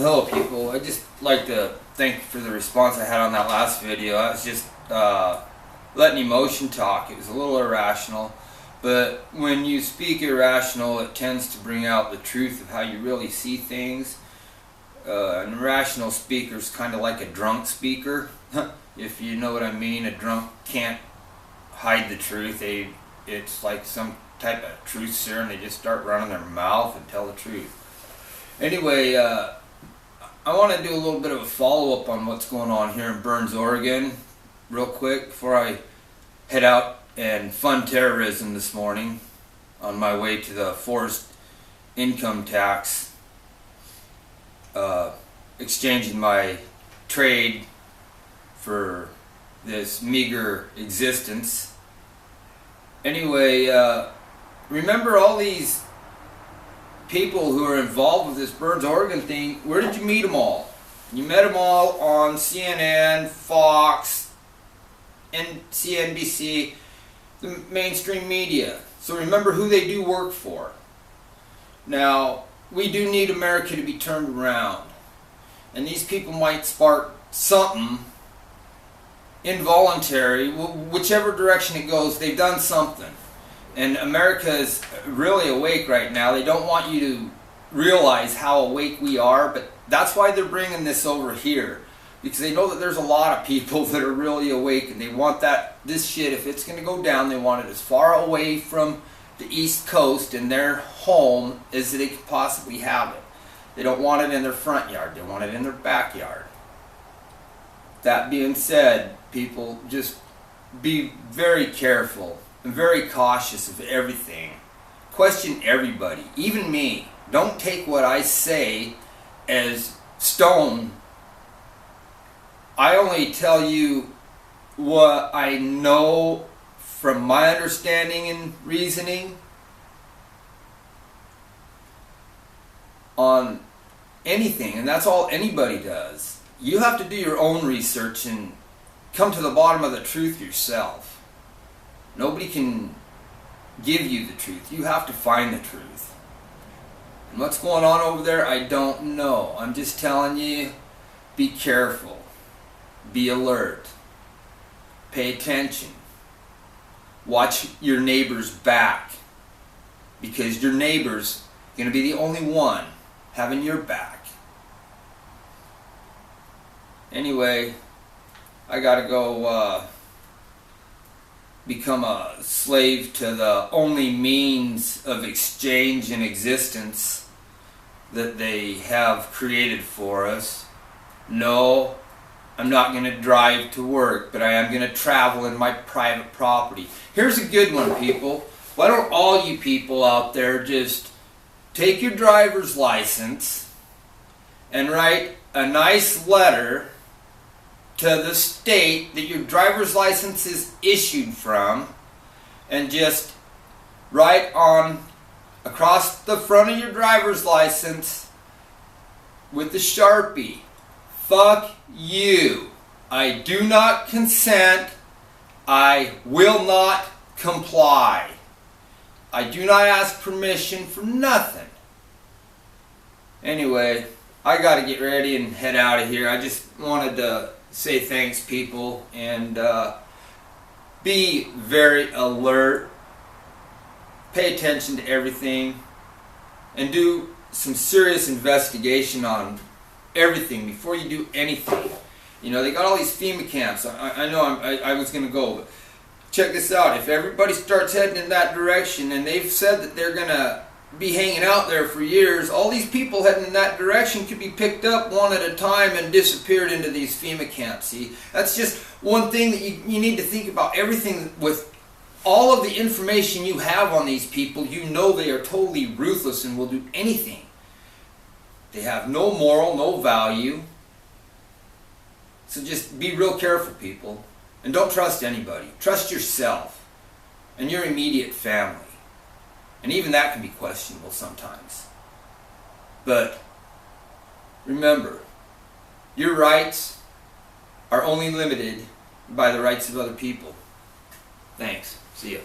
Hello people, I'd just like to thank you for the response I had on that last video. I was just letting emotion talk. It was a little irrational, but when you speak irrational, it tends to bring out the truth of how you really see things. An irrational speaker is kind of like a drunk speaker, if you know what I mean. A drunk can't hide the truth. It's like some type of truth serum. They just start running their mouth and tell the truth. Anyway, I want to do a little bit of a follow-up on what's going on here in Burns, Oregon, real quick before I head out and fund terrorism this morning on my way to the forced income tax, exchanging my trade for this meager existence. Anyway, remember all these people who are involved with this Burns, Oregon thing. Where did you meet them all? You met them all on CNN, Fox, and CNBC, the mainstream media. So remember who they do work for. Now, we do need America to be turned around. And these people might spark something involuntary. Whichever direction it goes, they've done something. And America is really awake right now. They don't want you to realize how awake we are, but that's why they're bringing this over here. Because they know that there's a lot of people that are really awake, and they want this shit, if it's going to go down, they want it as far away from the East Coast and their home as they could possibly have it. They don't want it in their front yard. They want it in their backyard. That being said, people, just be very careful. I'm very cautious of everything. Question everybody, even me. Don't take what I say as stone. I only tell you what I know from my understanding and reasoning on anything, and that's all anybody does. You have to do your own research and come to the bottom of the truth yourself. Nobody can give you the truth. You have to find the truth. And what's going on over there, I don't know. I'm just telling you, be careful. Be alert. Pay attention. Watch your neighbor's back. Because your neighbor's going to be the only one having your back. Anyway, I gotta go become a slave to the only means of exchange in existence that they have created for us. No, I'm not going to drive to work, but I am going to travel in my private property. Here's a good one, people. Why don't all you people out there just take your driver's license and write a nice letter to the state that your driver's license is issued from, and just write on across the front of your driver's license with the Sharpie, "Fuck you. I do not consent. I will not comply. I do not ask permission for nothing." Anyway, I gotta get ready and head out of here. I just wanted to say thanks, people, and be very alert. Pay attention to everything, and do some serious investigation on everything before you do anything. You know, they got all these FEMA camps. I know I was going to go, but check this out. If everybody starts heading in that direction, and they've said that they're going to be hanging out there for years, all these people heading in that direction could be picked up one at a time and disappeared into these FEMA camps. See, that's just one thing that you need to think about. Everything, with all of the information you have on these people, you know they are totally ruthless and will do anything. They have no moral, no value. So just be real careful, people. And don't trust anybody. Trust yourself and your immediate family. And even that can be questionable sometimes. But remember, your rights are only limited by the rights of other people. Thanks. See ya.